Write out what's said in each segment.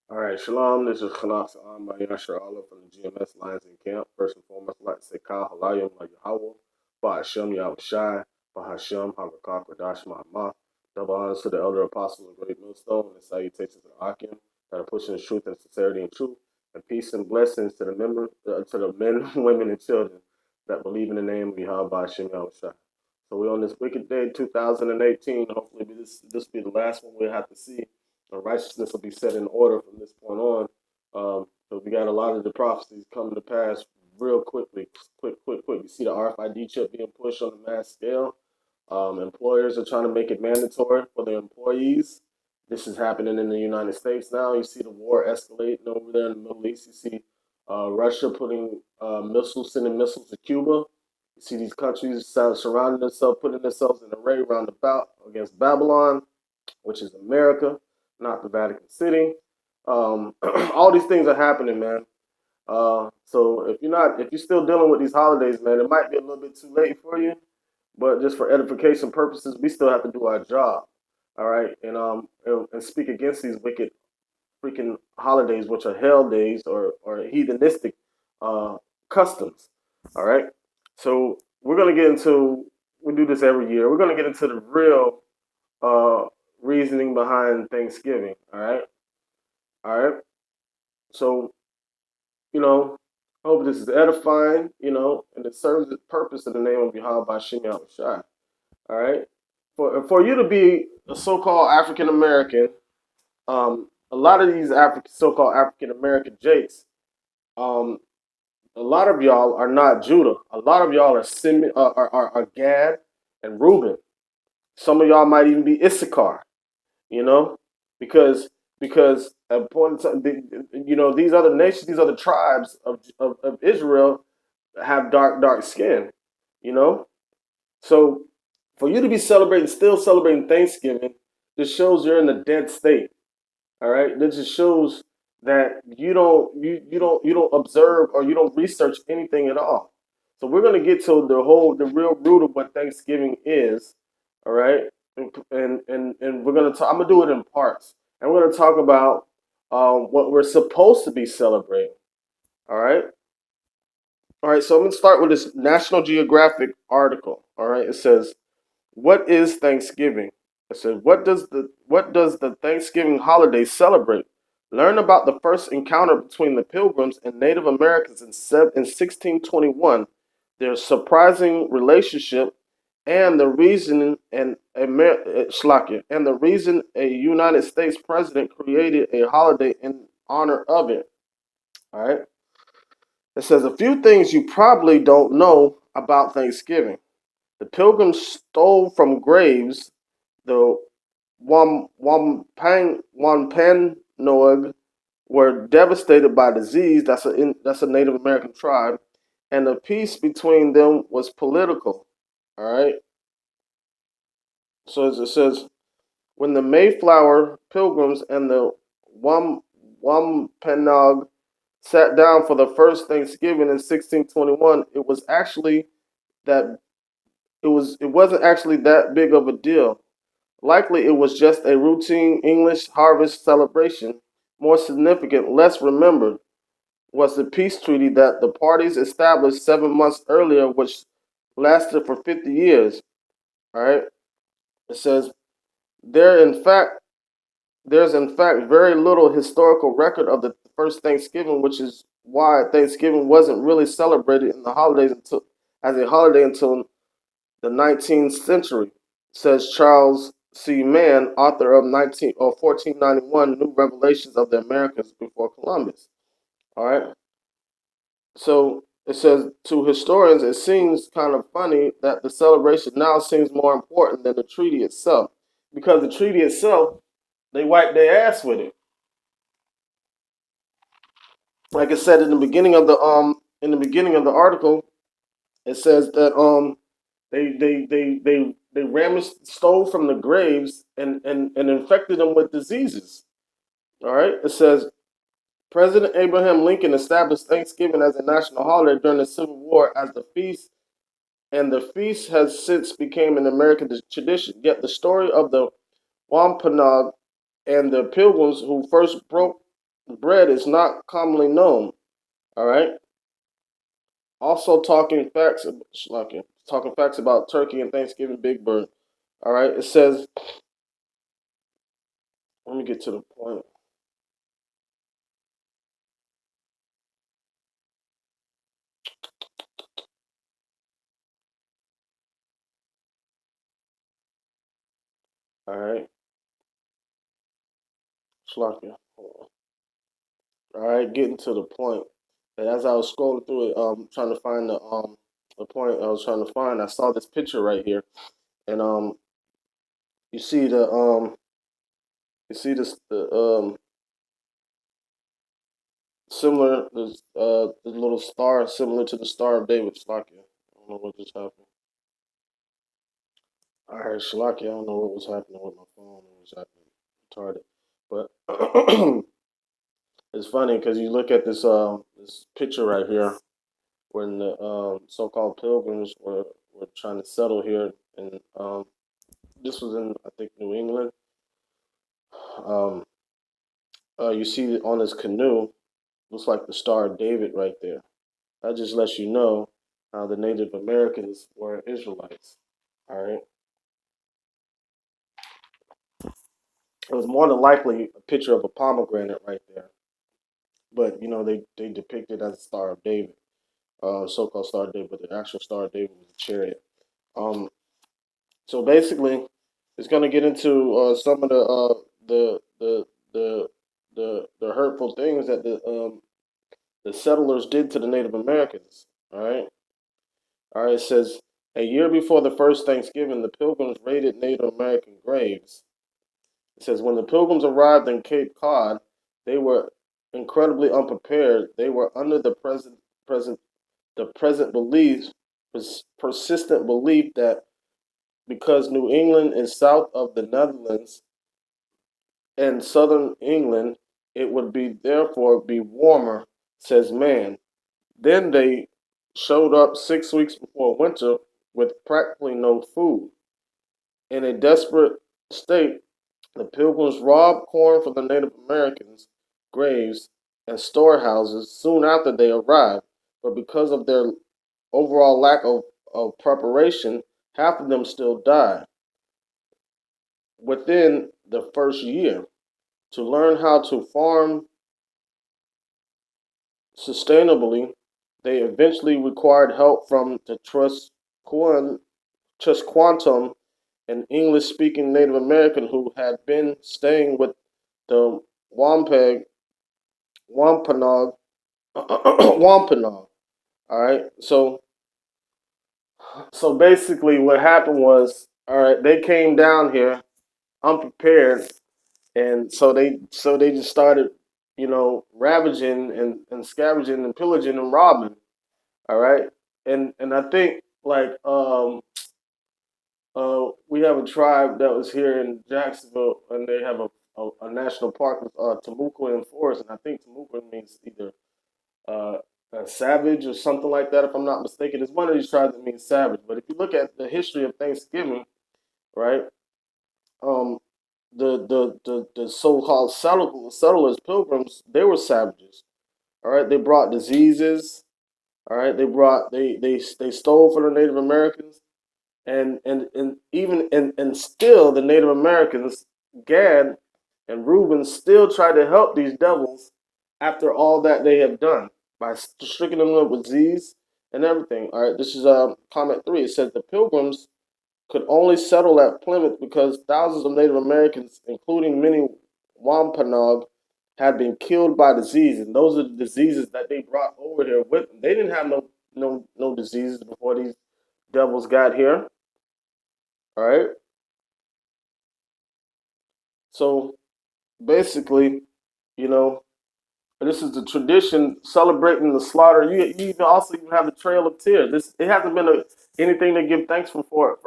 All right, Shalom. This is Khanas by Yashar Allah from the GMS Lions in Camp. First and foremost, I'd like to say Kal Halayim La Yahweh, Ba'ashem Yahweh Shai, Bahashem Havakak Radash Ma'amah. Double honors to the elder apostles of Great Millstone and salutations to the Akim that are pushing the truth and sincerity and truth. And peace and blessings to the men, women, and children that believe in the name of Yahweh Ba'ashem Yahweh Shai. So we're on this wicked day, 2018. Hopefully, this will be the last one we'll have to see. Righteousness will be set in order from this point on. So we got a lot of the prophecies coming to pass real quickly, quick. You see the RFID chip being pushed on a mass scale. Employers are trying to make it mandatory for their employees. This is happening in the United States now. You see the war escalating over there in the Middle East. You see Russia putting sending missiles to Cuba. You see these countries surrounding themselves, putting themselves in array round about against Babylon, which is America, not the Vatican City. All these things are happening, man. So if you're still dealing with these holidays, man, it might be a little bit too late for you. But just for edification purposes, we still have to do our job. All right, and speak against these wicked freaking holidays, which are hell days or heathenistic uh, customs. All right, so we're gonna get into we do this every year. We're gonna get into the real uh, reasoning behind Thanksgiving. All right. So I hope this is edifying. And it serves its purpose in the name of Yahweh Bashim Shai. All right. For you to be a so-called African American, a lot of these so-called African American jakes, um, a lot of y'all are not Judah. A lot of y'all are are Gad and Reuben. Some of y'all might even be Issachar. you know, because at a point in time, these other nations, these other tribes of Israel have dark skin, you know. So for you to be still celebrating Thanksgiving, this shows you're in a dead state. All right, this just shows that you don't observe or you don't research anything at all. So we're gonna get to the real root of what Thanksgiving is. All right, and we're gonna talk. I'm gonna do it in parts, and we're gonna talk about what we're supposed to be celebrating. All right, all right. So I'm gonna start with this National Geographic article. All right, it says, "What is Thanksgiving?" I said, "What does the Thanksgiving holiday celebrate? Learn about the first encounter between the Pilgrims and Native Americans in 1621, their surprising relationship, and the reason and the reason a United States president created a holiday in honor of it." All right. It says a few things you probably don't know about Thanksgiving. The Pilgrims stole from graves the Wampanoag were devastated by disease. That's a Native American tribe, and the peace between them was political. All right. So as it says, when the Mayflower Pilgrims and the Wampanoag sat down for the first Thanksgiving in 1621, that it wasn't actually that big of a deal. Likely it was just a routine English harvest celebration. More significant, less remembered, was the peace treaty that the parties established 7 months earlier, which lasted for 50 years. All right. It says there in fact there's in fact very little historical record of the first Thanksgiving, which is why Thanksgiving wasn't really celebrated in the holidays until as a holiday until the 19th century, says Charles C. Mann, author of 1491 New Revelations of the Americas before Columbus. All right. So it says to historians, it seems kind of funny that the celebration now seems more important than the treaty itself, because the treaty itself, they wiped their ass with it. Like I said in the beginning of the article, it says that they ramaged stole from the graves and infected them with diseases. All right. It says President Abraham Lincoln established Thanksgiving as a national holiday during the Civil War as the feast, and the feast has since become an American tradition. Yet the story of the Wampanoag and the Pilgrims who first broke bread is not commonly known. All right. Also talking facts about turkey and Thanksgiving Big Bird. All right. It says, let me get to the point. All right. Slakia. All right. Getting to the point. And as I was scrolling through it, trying to find the point I was trying to find, I saw this picture right here, and you see you see this the similar the little star similar to the Star of David. Slakia. I don't know what just happened. All right, Shalaki, I don't know what was happening with my phone. It was acting retarded. But it's funny because you look at this picture right here when the so-called pilgrims were trying to settle here, and this was in I think New England. Um, you see on this canoe looks like the Star of David right there. That just lets you know how the Native Americans were Israelites. All right, it was more than likely a picture of a pomegranate right there, but they depict it as a Star of David, so-called Star of David, but the actual Star of David was a chariot. Um, so basically, it's going to get into some of the the hurtful things that the settlers did to the Native Americans. All right. It says a year before the first Thanksgiving, the Pilgrims raided Native American graves. It says when the Pilgrims arrived in Cape Cod, they were incredibly unprepared. They were under present the present belief, persistent belief that because New England is south of the Netherlands and southern England, it would be therefore be warmer, says man. Then they showed up 6 weeks before winter with practically no food. In a desperate state, the Pilgrims robbed corn from the Native Americans' graves and storehouses soon after they arrived, but because of their overall lack of preparation, half of them still died within the first year. To learn how to farm sustainably, they eventually required help from the Trusquantum, an English speaking Native American who had been staying with the Wampeg, Wampanoag, Wampanoag. All right. So basically, what happened was, all right, they came down here unprepared, and so they just started, ravaging and scavenging and pillaging and robbing. All right, and I think like we have a tribe that was here in Jacksonville, and they have a national park with Temuco Forest, and I think Temuco means either uh, a savage or something like that, if I'm not mistaken. It's one of these tribes that means savage. But if you look at the history of Thanksgiving, right, um, the so-called settlers, pilgrims, they were savages. All right, they brought diseases. All right, they stole from the Native Americans, and even and still the Native Americans, Gad and Reuben, still try to help these devils after all that they have done by striking them with disease and everything. All right, this is comment 3. It says the Pilgrims could only settle at Plymouth because thousands of Native Americans, including many Wampanoag, had been killed by disease, and those are the diseases that they brought over here with them. They didn't have no diseases before these devils got here. All right, so basically, you know, this is the tradition celebrating the slaughter. You even also even have the Trail of Tears. This it hasn't been anything to give thanks for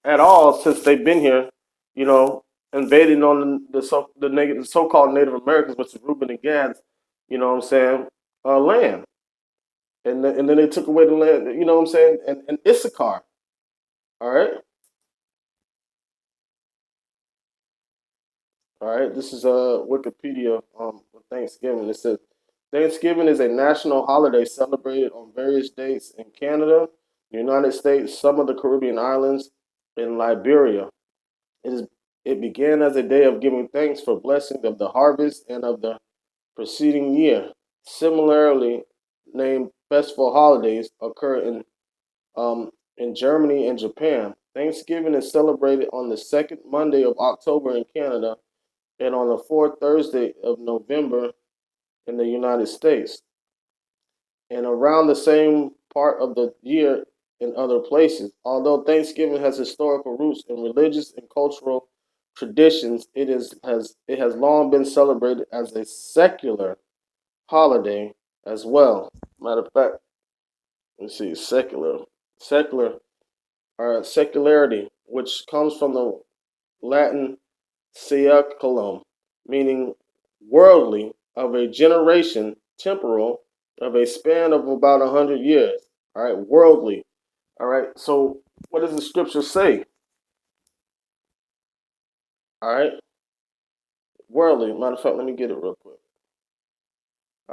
at all since they've been here. You know, invading on the so-called Native Americans, which is Reuben and Gad's. You know what I'm saying? Land, and then they took away the land. You know what I'm saying? And Issachar. All right, all right. This is Wikipedia. Thanksgiving. It says Thanksgiving is a national holiday celebrated on various dates in Canada, the United States, some of the Caribbean islands, and Liberia. It is it began as a day of giving thanks for blessings of the harvest and of the preceding year. Similarly named festival holidays occur in Germany and Japan. Thanksgiving is celebrated on the second Monday of October in Canada and on the fourth Thursday of November in the United States, and around the same part of the year in other places. Although Thanksgiving has historical roots in religious and cultural traditions, it has long been celebrated as a secular holiday as well. Matter of fact, let's see, secular, or secularity, which comes from the Latin seculum, meaning worldly, of a generation, temporal, of a span of about 100 years. All right, worldly. All right, so what does the scripture say? All right, worldly. Matter of fact, let me get it real quick.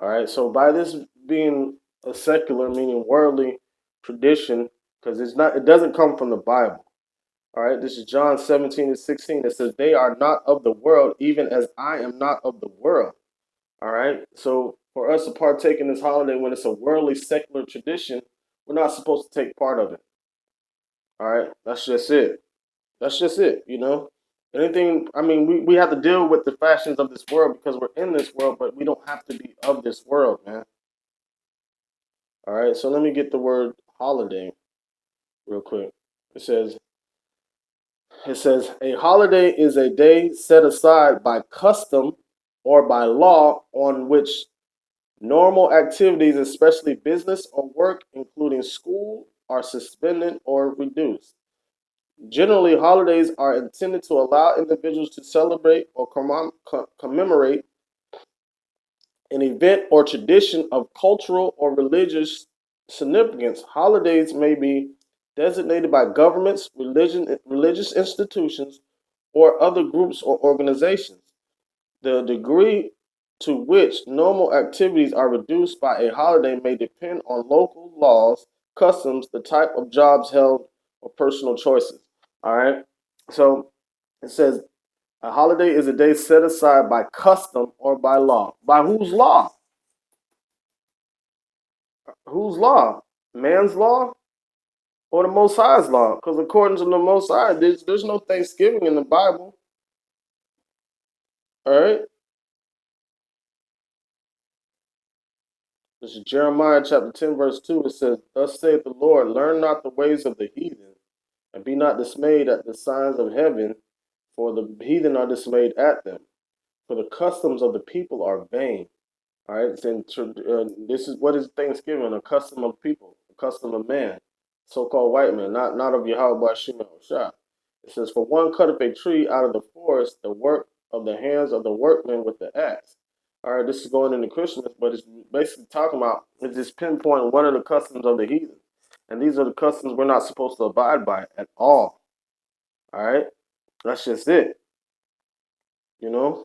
All right, so by this being a secular, meaning worldly tradition, because it doesn't come from the Bible. All right, this is John 17:16. It says, "They are not of the world, even as I am not of the world." All right. So for us to partake in this holiday when it's a worldly secular tradition, we're not supposed to take part of it. All right. That's just it. That's just it. Anything, I mean, we have to deal with the fashions of this world because we're in this world, but we don't have to be of this world, man. All right. So let me get the word holiday real quick. It says, a holiday is a day set aside by custom or by law on which normal activities, especially business or work, including school, are suspended or reduced. Generally, holidays are intended to allow individuals to celebrate or commemorate an event or tradition of cultural or religious significance. Holidays may be designated by governments, religious institutions, or other groups or organizations. The degree to which normal activities are reduced by a holiday may depend on local laws, customs, the type of jobs held, or personal choices. All right. So it says a holiday is a day set aside by custom or by law. By whose law? Whose law? Man's law or the Most High's law? Because according to the Most High, there's no Thanksgiving in the Bible. All right. This is Jeremiah chapter 10, verse 2. It says, "Thus saith the Lord, learn not the ways of the heathen, and be not dismayed at the signs of heaven, for the heathen are dismayed at them. For the customs of the people are vain." All right, this is what is Thanksgiving, a custom of people, a custom of man, so-called white man, not of Yahweh Shema Shah. It says, "For one cutteth a tree out of the forest, the work of the hands of the workmen with the axe." All right, this is going into Christmas, but it's basically talking about, it's just pinpointing one of the customs of the heathen. And these are the customs we're not supposed to abide by at all. All right, that's just it, you know?